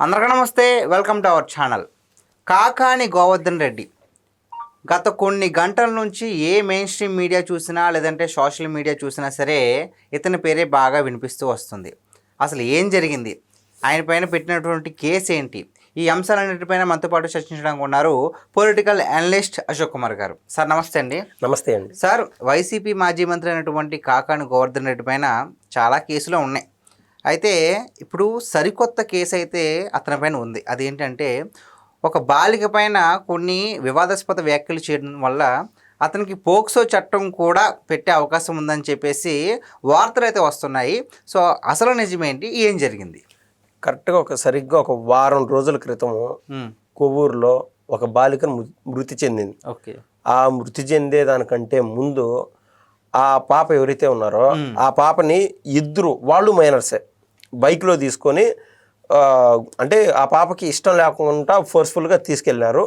అందరికీ నమస్తే, welcome to our channel. Kakani Govardhan Reddy గత కొన్ని గంటల నుంచి ఏ మెయిన్ స్ట్రీమ్ మీడియా చూసినా లేదంటే సోషల్ మీడియా చూసినా సరే ఇతని పేరే బాగా వినిపిస్తూ వస్తుంది. అసలు ఏం జరిగింది, ఆయన పైన పెట్టినటువంటి కేసు ఏంటి, ఈ అంశాలన్నిటిపైన మనతో పాటు చర్చించడానికి ఉన్నారు పొలిటికల్ అనలిస్ట్ అశోక్ కుమార్ గారు. సార్ నమస్తే అండి. నమస్తే అండి. సార్, వైసీపీ మాజీ మంత్రి అయినటువంటి కాకాని గోవర్ధన్ రెడ్డి పైన చాలా కేసులు ఉన్నాయి. అయితే ఇప్పుడు సరికొత్త కేసు అయితే అతని పైన ఉంది. అదేంటంటే ఒక బాలిక పైన కొన్ని వివాదాస్పద వ్యాఖ్యలు చేయడం వల్ల అతనికి పోక్సో చట్టం కూడా పెట్టే అవకాశం ఉందని చెప్పేసి వార్తలు అయితే వస్తున్నాయి. సో అసలు నిజమేంటి, ఏం జరిగింది? కరెక్ట్గా సరిగ్గా ఒక వారం రోజుల క్రితము కొవ్వూరులో ఒక బాలిక మృతి చెందింది. ఓకే. ఆ మృతి చెందేదానికంటే ముందు ఆ పాప ఎవరైతే ఉన్నారో ఆ పాపని వాళ్ళు మైనర్సే బైక్లో తీసుకొని అంటే ఆ పాపకి ఇష్టం లేకుండా ఫోర్స్ఫుల్గా తీసుకెళ్ళినారు.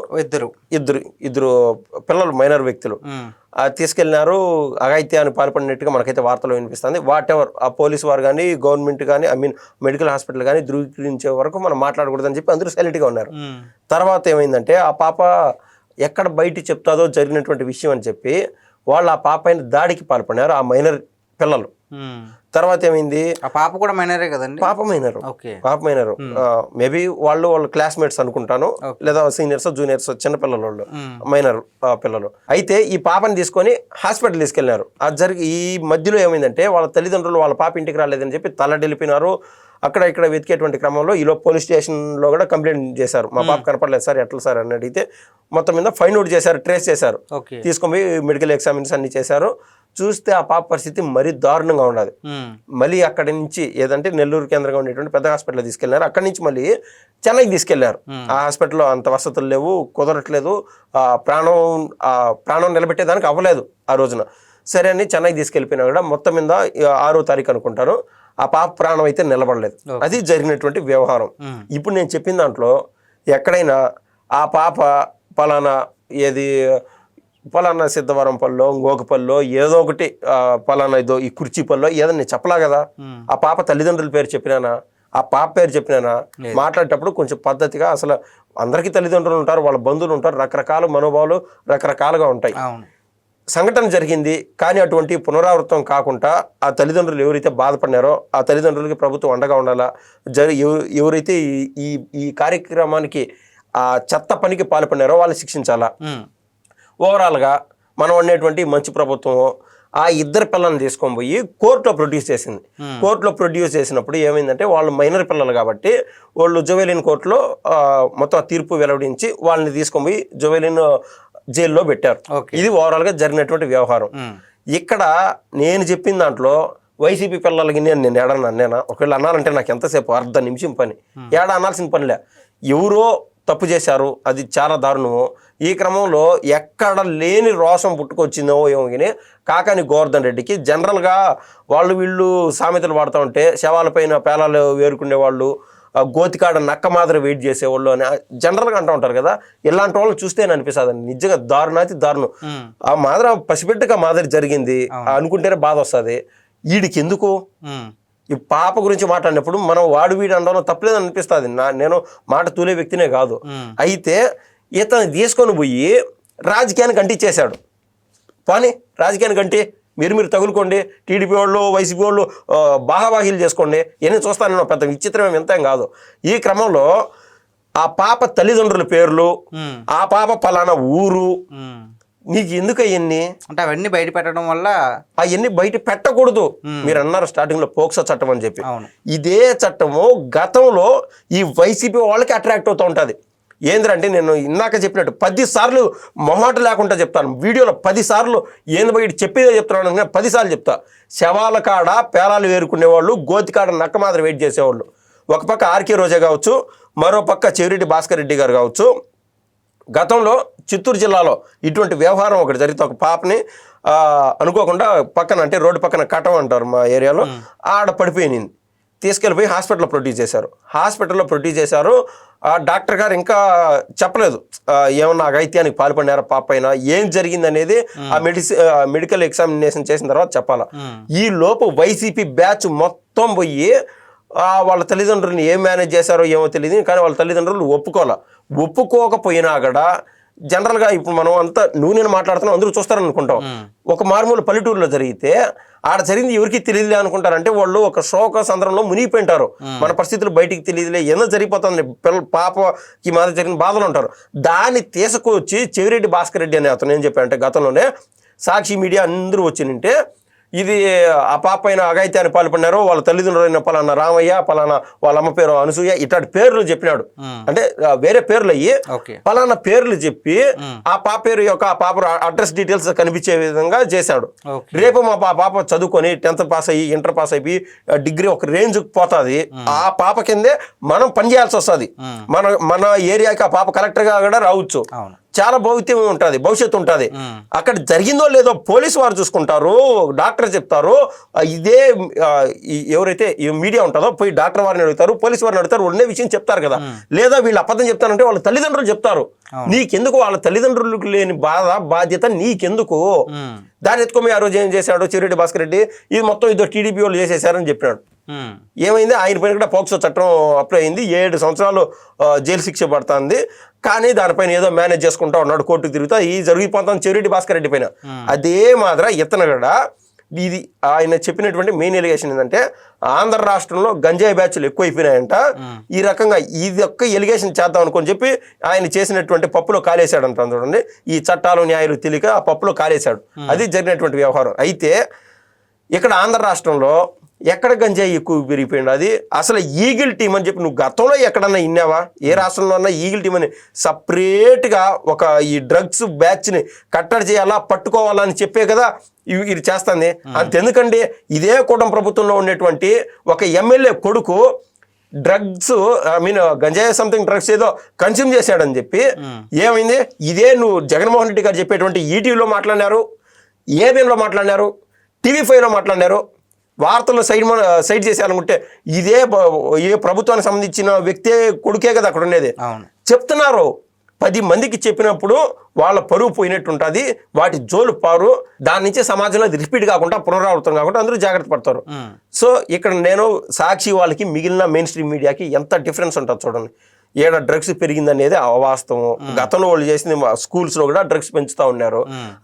ఇద్దరు పిల్లలు, మైనర్ వ్యక్తులు తీసుకెళ్ళినారు. అఘాయిత్యాన్ని పాల్పడినట్టుగా మనకైతే వార్తలు వినిపిస్తుంది. వాట్ ఎవర్ ఆ పోలీసు వారు కానీ, గవర్నమెంట్ కానీ, మెడికల్ హాస్పిటల్ కానీ ధృవీకరించే వరకు మనం మాట్లాడకూడదని చెప్పి అందరూ సైలెంట్గా ఉన్నారు. తర్వాత ఏమైందంటే ఆ పాప ఎక్కడ బయట చెప్తాదో జరిగినటువంటి విషయం అని చెప్పి వాళ్ళు ఆ పాప పైన దాడికి పాల్పడినారు, ఆ మైనర్ పిల్లలు. తర్వాత ఏమైంది, ఆ పాప కూడా మైనరే కదండి? పాప మైనరు. మేబీ వాళ్ళు క్లాస్మేట్స్ అనుకుంటాను, లేదా సీనియర్స్ జూనియర్స్, చిన్న పిల్లలు వాళ్ళు, మైనర్ పిల్లలు. అయితే ఈ పాపని తీసుకొని హాస్పిటల్ తీసుకెళ్లినారు. అది ఈ మధ్యలో ఏమైందంటే వాళ్ళ తల్లిదండ్రులు వాళ్ళ పాప ఇంటికి రాలేదని చెప్పి తల్లడిల్లిపినారు. అక్కడ ఇక్కడ వెతికేటువంటి క్రమంలో ఈలో పోలీస్ స్టేషన్లో కూడా కంప్లైంట్ చేశారు. మా పాప కనపడలేదు సార్, ఎట్లా సార్ అని అడిగితే మొత్తం మీద ఫైండ్ అవుట్ చేశారు, ట్రేస్ చేశారు, తీసుకొని మెడికల్ ఎగ్జామిన్స్ అన్ని చేశారు. చూస్తే ఆ పాప పరిస్థితి మరీ దారుణంగా ఉన్నది. మళ్ళీ అక్కడి నుంచి ఏదంటే నెల్లూరు కేంద్రంగా ఉండేటువంటి పెద్ద హాస్పిటల్ తీసుకెళ్లారు. అక్కడి నుంచి మళ్ళీ చెన్నైకి తీసుకెళ్లారు. ఆ హాస్పిటల్లో అంత వసతులు లేవు, కుదరట్లేదు, ప్రాణం నిలబెట్టేదానికి అవ్వలేదు ఆ రోజున. సరే అని చెన్నైకి తీసుకెళ్ళిపోయినా కూడా మొత్తం మీద 6వ తారీఖు అనుకుంటాను ఆ పాప ప్రాణం అయితే నిలబడలేదు. అది జరిగినటువంటి వ్యవహారం. ఇప్పుడు నేను చెప్పిన దాంట్లో ఎక్కడైనా ఆ పాప పలానా సిద్ధవరం పల్లో, ఇంకొకపల్లో, ఏదో ఒకటి పలానా ఇదో ఈ కుర్చీ పల్లో ఏదన్నా చెప్పలా కదా. ఆ పాప తల్లిదండ్రుల పేరు చెప్పినానా, ఆ పాప పేరు చెప్పినానా? మాట్లాడేటప్పుడు కొంచెం పద్ధతిగా, అసలు అందరికీ తల్లిదండ్రులు ఉంటారు, వాళ్ళ బంధువులు ఉంటారు, రకరకాల మనోభావాలు రకరకాలుగా ఉంటాయి. సంఘటన జరిగింది కానీ అటువంటి పునరావృతం కాకుండా ఆ తల్లిదండ్రులు ఎవరైతే బాధపడినారో ఆ తల్లిదండ్రులకి ప్రభుత్వం అండగా ఉండాలా. ఎవరైతే ఈ కార్యక్రమానికి ఆ చెత్త పనికి పాల్పడినారో వాళ్ళు శిక్షించాలా. ఓవరాల్గా మనం ఉండేటువంటి మంచి ప్రభుత్వం ఆ ఇద్దరు పిల్లల్ని తీసుకొని పోయి కోర్టులో ప్రొడ్యూస్ చేసింది. కోర్టులో ప్రొడ్యూస్ చేసినప్పుడు ఏమైందంటే వాళ్ళు మైనర్ పిల్లలు కాబట్టి వాళ్ళు జువెలిన్ కోర్టులో మొత్తం తీర్పు వెలువడించి వాళ్ళని తీసుకొని పోయి జువెలిన్ జైల్లో పెట్టారు. ఇది ఓవరాల్గా జరిగినటువంటి వ్యవహారం. ఇక్కడ నేను చెప్పిన దాంట్లో వైసీపీ పిల్లలకి నేను ఏడన్నా ఒకవేళ అన్నానంటే నాకు ఎంతసేపు, అర్ధ నిమిషం పని, ఏడా అనాల్సిన పనిలే. ఎవరో తప్పు చేశారు, అది చాలా దారుణము. ఈ క్రమంలో ఎక్కడ లేని రోషం పుట్టుకొచ్చిందో ఏమో కానీ కాకాని గోవర్ధన్ రెడ్డికి జనరల్గా వీళ్ళు సామెతలు వాడుతూ ఉంటే శవాలపైన పేలాలు వేరుకునే వాళ్ళు, గోతికాడ నక్క మాదిరి వెయిట్ చేసేవాళ్ళు అని జనరల్గా అంటూ ఉంటారు కదా. ఇలాంటి వాళ్ళు చూస్తే అనిపిస్తుంది నిజంగా దారుణాతి దారుణం. ఆ మాదిరి పసిబిడ్డగా మాదిరి జరిగింది అనుకుంటేనే బాధ వస్తుంది. వీడికి ఎందుకు ఈ పాప గురించి మాట్లాడినప్పుడు మనం వాడు వీడు అనడంలో తప్పలేదని అనిపిస్తుంది. నేను మాట తూలే వ్యక్తినే కాదు. అయితే ఇతను తీసుకొని పోయి రాజకీయానికి అంటించేశాడు. కానీ రాజకీయానికి అంటే మీరు తగులుకోండి, టీడీపీ వాళ్ళు వైసీపీ వాళ్ళు బాహాబాహీలు చేసుకోండి, ఇవన్నీ చూస్తాను నేను, పెద్ద విచిత్రమేం ఎంతేం కాదు. ఈ క్రమంలో ఆ పాప తల్లిదండ్రుల పేర్లు, ఆ పాప పలానా ఊరు, నీకు ఎందుకు అవన్నీ అంటే అవన్నీ బయట పెట్టడం వల్ల అవన్నీ బయట పెట్టకూడదు. మీరు అన్నారు స్టార్టింగ్ లో పోక్సో చట్టం అని చెప్పి. ఇదే చట్టము గతంలో ఈ వైసీపీ వాళ్ళకి అట్రాక్ట్ అవుతూ ఉంటుంది. ఏంద్రంటే నేను ఇందాక చెప్పినట్టు 10 సార్లు మొహాట లేకుండా చెప్తాను వీడియోలో, 10 సార్లు ఏంది బయట చెప్పేదే చెప్తున్నాను, 10 సార్లు చెప్తా. శవాల కాడ పేలాలు వేరుకునేవాళ్ళు, గోతికాడ నక్క మాదిరి వెయిట్ చేసేవాళ్ళు. ఒక పక్క ఆర్కే రోజా కావచ్చు, మరో పక్క చెవిరెడ్డి భాస్కర్ రెడ్డి గారు కావచ్చు. గతంలో చిత్తూరు జిల్లాలో ఇటువంటి వ్యవహారం ఒకటి జరిగితే ఒక పాపని అనుకోకుండా పక్కన, అంటే రోడ్డు పక్కన కటం అంటారు మా ఏరియాలో, ఆడ పడిపోయింది. తీసుకెళ్ళిపోయి హాస్పిటల్లో ప్రొడ్యూస్ చేశారు. ఆ డాక్టర్ గారు ఇంకా చెప్పలేదు ఏమన్నా అఘాయిత్యానికి పాల్పడినారా పాప పైన, ఏం జరిగింది అనేది ఆ మెడికల్ ఎగ్జామినేషన్ చేసిన తర్వాత చెప్పాలా. ఈ లోపు వైసీపీ బ్యాచ్ మొత్తం పోయి వాళ్ళ తల్లిదండ్రులను ఏం మేనేజ్ చేశారో ఏమో తెలియదు, కానీ వాళ్ళ తల్లిదండ్రులు ఒప్పుకోకపోయినా కూడా జనరల్గా ఇప్పుడు మనం అంతా నేను మాట్లాడుతున్నాం, అందరూ చూస్తారని అనుకుంటాం. ఒక మారుమూల పల్లెటూరులో జరిగితే ఆడ జరిగింది ఎవరికి తెలియదులే అనుకుంటారంటే వాళ్ళు ఒక శోక సందర్భంలో మునిగిపోయింటారు. మన పరిస్థితులు బయటికి తెలియదులే, ఏదో జరిగిపోతుంది, పాపకి మాది జరిగిన బాధలు ఉంటారు. దాన్ని తీసుకొచ్చి చెవిరెడ్డి భాస్కర్ రెడ్డి అనే అతను ఏం చెప్పారంటే, గతంలోనే సాక్షి మీడియా అందరూ వచ్చినంటే ఇది ఆ పాప పైన అఘాయిత్యాన్ని పాల్పడినారు, వాళ్ళ తల్లిదండ్రులైన పలానా రామయ్య, పలానా వాళ్ళ అమ్మ పేరు అనసూయ, ఇట్లాంటి పేర్లు చెప్పినాడు. అంటే వేరే పేర్లు అయ్యి పలానా పేర్లు చెప్పి ఆ పాప పేరు యొక్క ఆ పాప అడ్రస్ డీటెయిల్స్ కనిపించే విధంగా చేశాడు. రేపు మా పాప చదువుకొని 10th పాస్ అయ్యి ఇంటర్ పాస్ అయిపోయి డిగ్రీ ఒక రేంజ్ పోతుంది, ఆ పాప కిందే మనం పనిచేయాల్సి వస్తుంది. మన ఏరియాకి ఆ పాప కలెక్టర్గా కూడా రావచ్చు. చాలా భవిష్యత్తు ఉంటుంది. అక్కడ జరిగిందో లేదో పోలీసు వారు చూసుకుంటారు, డాక్టర్ చెప్తారు. ఇదే ఎవరైతే మీడియా ఉంటుందో పోయి డాక్టర్ వారిని అడుగుతారు, పోలీసు వారిని అడుగుతారు, ఉండే విషయం చెప్తారు కదా. లేదా వీళ్ళు అబద్ధం చెప్తారంటే వాళ్ళ తల్లిదండ్రులు చెప్తారు. నీకెందుకు? వాళ్ళ తల్లిదండ్రులకు లేని బాధ్యత నీకెందుకు? దాన్ని ఎత్తుకొని ఆ రోజు ఏం చేశాడు చెవిరెడ్డి భాస్కర్ రెడ్డి, ఇది మొత్తం ఇదో టీడీపీ వాళ్ళు చేసేసారని చెప్పినాడు. ఏమైంది? ఆయన పైన కూడా పోక్సో చట్టం అప్లై అయింది, 7 సంవత్సరాలు జైలు శిక్ష పడుతుంది. కానీ దానిపైన ఏదో మేనేజ్ చేసుకుంటా ఉన్నాడు, కోర్టుకు తిరుగుతా ఈ జరిగిపోతాం చెవిరెడ్డి భాస్కర్ రెడ్డి పైన. అదే మాదిర ఇతను కూడా ఇది ఆయన చెప్పినటువంటి మెయిన్ ఎలిగేషన్ ఏంటంటే, ఆంధ్ర రాష్ట్రంలో గంజాయి బ్యాచ్లు ఎక్కువైపోయినాయంట. ఈ రకంగా ఇది ఒక్క ఎలిగేషన్ చేద్దాం అనుకొని చెప్పి ఆయన చేసినటువంటి పప్పులో కాలేశాడు అంట. చూడండి, ఈ చట్టాలు న్యాయాలు తెలియక ఆ పప్పులో కాలేశాడు. అది జరిగినటువంటి వ్యవహారం. అయితే ఇక్కడ ఆంధ్ర రాష్ట్రంలో ఎక్కడ గంజాయి ఎక్కువ పెరిగిపోయింది? అది అసలు ఈగిల్ టీం అని చెప్పి నువ్వు గతంలో ఎక్కడన్నా విన్నావా? ఏ రాష్ట్రంలో అన్నా ఈగిల్ టీం అని సపరేట్గా ఒక ఈ డ్రగ్స్ బ్యాచ్ని కట్టడి చేయాలా, పట్టుకోవాలా అని చెప్పే కదా ఇది చేస్తుంది. అంతెందుకండి, ఇదే కూటమి ప్రభుత్వంలో ఉండేటువంటి ఒక ఎమ్మెల్యే కొడుకు డ్రగ్స్ గంజాయి సంథింగ్ డ్రగ్స్ ఏదో కన్స్యూమ్ చేశాడని చెప్పి ఏమైంది? ఇదే నువ్వు జగన్మోహన్ రెడ్డి గారు చెప్పేటువంటి ఈటీవీలో మాట్లాడినారు, ఏబిఎన్లో మాట్లాడినారు, టీవీ5లో మాట్లాడినారు. వార్తల్లో సైడ్ చేసేయాలనుకుంటే ఇదే ఏ ప్రభుత్వానికి సంబంధించిన వ్యక్తే కొడుకే కదా అక్కడ ఉండేది. చెప్తున్నారు, 10 మందికి చెప్పినప్పుడు వాళ్ళ పరువు పోయినట్టు ఉంటుంది, వాటి జోలు పారు, దాని నుంచి సమాజంలో అది రిపీట్ కాకుండా పునరావృతం కాకుండా అందరూ జాగ్రత్త పడతారు. సో ఇక్కడ నేను సాక్షి వాళ్ళకి మిగిలిన మెయిన్ స్ట్రీమ్ మీడియాకి ఎంత డిఫరెన్స్ ఉంటుంది చూడండి. ఏడ డ్రగ్స్ పెరిగిందనేది అవాస్తవం. గతంలో వాళ్ళు చేసింది స్కూల్స్లో కూడా డ్రగ్స్ పెంచుతూ ఉన్నారు.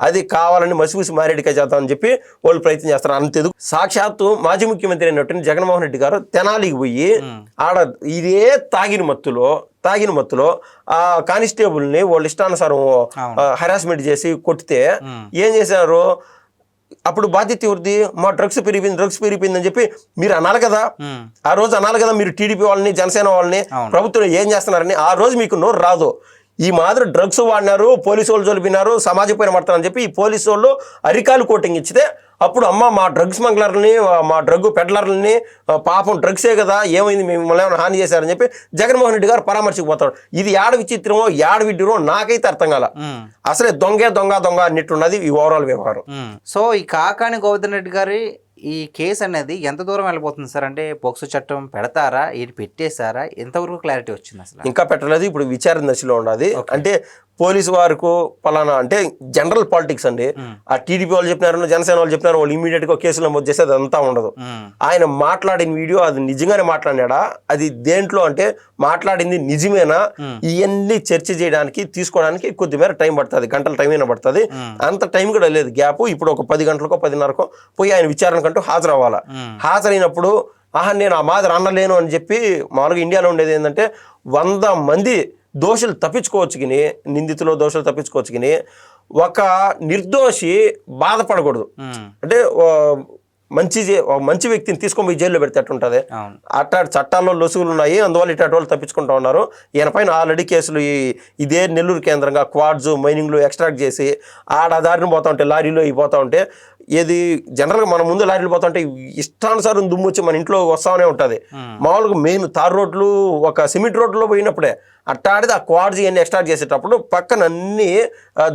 అది కావాలని మసిపూసి మారేడికాయ చేద్దామని చెప్పి వాళ్ళు ప్రయత్నం చేస్తారు. అంతేందుకు సాక్షాత్తు మాజీ ముఖ్యమంత్రి అయినట్టు జగన్మోహన్ రెడ్డి గారు తెనాలికి పోయి ఆడ ఇదే తాగిన మత్తులో ఆ కానిస్టేబుల్ని వాళ్ళు ఇష్టానుసారం హెరాస్మెంట్ చేసి కొట్టితే ఏం చేశారు? అప్పుడు బాధ్యత ఎవరిది? మా డ్రగ్స్ పెరిగిపోయిందని చెప్పి మీరు అనాలి కదా. ఆ రోజు అనాలి కదా మీరు టీడీపీ వాళ్ళని, జనసేన వాళ్ళని, ప్రభుత్వం ఏం చేస్తున్నారని. ఆ రోజు మీకు నోరు రాదు. ఈ మాదిరి డ్రగ్స్ వాడినారు, పోలీసు వాళ్ళు చొలిపినారు, సమాజం పైన పడతారని చెప్పి ఈ పోలీసు వాళ్ళు అరికాలు కోటింగ్ ఇచ్చితే అప్పుడు అమ్మ మా డ్రగ్ స్మగ్లర్ని, మా డ్రగ్ పెడ్లర్లని, పాపం డ్రగ్సే కదా, ఏమైంది మిమ్మల్ని ఏమైనా హాని చేశారని చెప్పి జగన్మోహన్ రెడ్డి గారు పరామర్శకు పోతాడు. ఇది యాడ విచిత్రమో యాడ విడ్డూరో నాకైతే అర్థం కాల. అసలే దొంగ అన్నట్టున్నది ఈ ఓవరాల్ వ్యవహారం. సో ఈ కాకాని గోవర్ధన్ రెడ్డి గారి ఈ కేసు అనేది ఎంత దూరం వెళ్ళిపోతుంది సార్? అంటే పోక్సో చట్టం పెడతారా, ఇది పెట్టేశారా, ఎంతవరకు క్లారిటీ వచ్చింది? అసలు ఇంకా పెట్టలేదు, ఇప్పుడు విచారణ దశలో ఉన్నది. అంటే పోలీసు వారికి పలానా అంటే జనరల్ పాలిటిక్స్ అండి. ఆ టీడీపీ వాళ్ళు చెప్పినారు, జనసేన వాళ్ళు చెప్పినారు, వాళ్ళు ఇమీడియట్ గా కేసులు నమోదు చేస్తే అదంతా ఉండదు. ఆయన మాట్లాడిన వీడియో అది నిజంగానే మాట్లాడినాడా, అది దేంట్లో అంటే మాట్లాడింది నిజమేనా, ఇవన్నీ చర్చ చేయడానికి తీసుకోవడానికి కొద్దిమేర టైం పడుతుంది, గంటల టైం అయినా పడుతుంది. అంత టైం కూడా లేదు గ్యాప్. ఇప్పుడు ఒక 10 గంటలకో 10:30కో పోయి ఆయన విచారణకంటూ హాజరవ్వాలా. హాజరైనప్పుడు నేను ఆ మాదిరి అనలేను అని చెప్పి మామూలుగా ఇండియాలో ఉండేది ఏంటంటే 100 మంది దోషులు తప్పించుకోవచ్చుకిని, నిందితులు దోషులు తప్పించుకోవచ్చుకిని, ఒక నిర్దోషి బాధపడకూడదు. అంటే మంచి వ్యక్తిని తీసుకొని పోయి జైల్లో పెడితే అట్టుంటుంది. అట్లాంటి చట్టాల్లో లొసుగులు ఉన్నాయి, అందువల్ల ఇట్లాంటి వాళ్ళు తప్పించుకుంటూ ఉన్నారు. ఈయన పైన ఆల్రెడీ కేసులు ఇదే నెల్లూరు కేంద్రంగా క్వాడ్స్ మైనింగ్లు ఎక్స్ట్రాక్ట్ చేసి ఆడదారిని పోతా ఉంటే లారీలో అయిపోతూ ఉంటే, ఏది జనరల్గా మన ముందు లారీలు పోతా ఉంటే ఇష్టానుసారం దుమ్ము వచ్చి మన ఇంట్లో వస్తానే ఉంటుంది. మామూలుగా మెయిన్ తార్ రోడ్లు ఒక సిమెంట్ రోడ్లో పోయినప్పుడే అట్టాడిది ఆ క్వాడ్స్ ఇవన్నీ ఎక్స్ట్రాక్ట్ చేసేటప్పుడు పక్కన అన్ని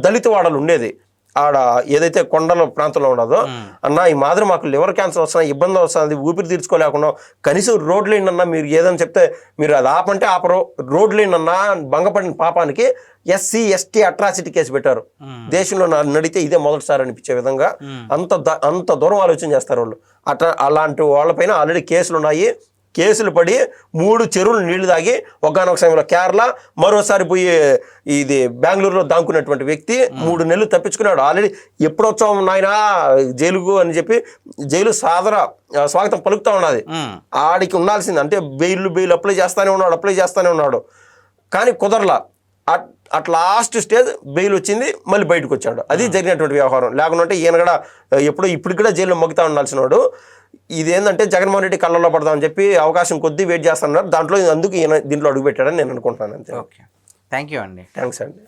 దళిత వాడలు ఉండేది. ఆడ ఏదైతే కొండల ప్రాంతంలో ఉండదో, అన్న ఈ మాదిరి మాకు లివర్ క్యాన్సర్ వస్తున్నా, ఇబ్బంది వస్తుంది, ఊపిరి తీర్చుకోలేకుండా కనీసం రోడ్లు ఏంటన్నా మీరు ఏదని చెప్తే మీరు అది ఆపంటే ఆపరు, రోడ్లు ఏంటన్నా భంగపడిన పాపానికి SC ST అట్రాసిటీ కేసు పెట్టారు. దేశంలో నడితే ఇదే మొదటిసారి అనిపించే విధంగా అంత దూరం ఆలోచన చేస్తారు వాళ్ళు. అలాంటి వాళ్ళపైన ఆల్రెడీ కేసులు ఉన్నాయి. కేసులు పడి 3 చెరువులు నీళ్లు తాగి ఒకానొక సమయంలో కేరళ, మరోసారి పోయి ఇది బెంగళూరులో దాక్కున్నటువంటి వ్యక్తి 3 నెలలు తప్పించుకున్నాడు. ఆల్రెడీ ఎప్పుడొచ్చాం నాయనా జైలుకు అని చెప్పి జైలు స్వాగతం పలుకుతా ఉన్నది. ఆడికి ఉండాల్సింది అంటే బెయిల్ అప్లై చేస్తానే ఉన్నాడు కానీ కుదరలా. అట్ లాస్ట్ స్టేజ్ బెయిల్ వచ్చింది, మళ్ళీ బయటకు వచ్చాడు. అది జరిగినటువంటి వ్యవహారం. లేకుంటే ఈయన కూడా ఇప్పుడు కూడా జైల్లో మగ్గుతా ఉండాల్సిన వాడు. ఇదేంటంటే జగన్మోహన్ రెడ్డి కళ్ళల్లో పడదామని చెప్పి అవకాశం కొద్దీ వెయిట్ చేస్తున్నారు. దాంట్లో అందుకు ఈయన దీంట్లో అడుగుపెట్టాడని నేను అనుకుంటున్నాను. అంతే. ఓకే, థ్యాంక్ యూ అండి. థ్యాంక్స్ అండి.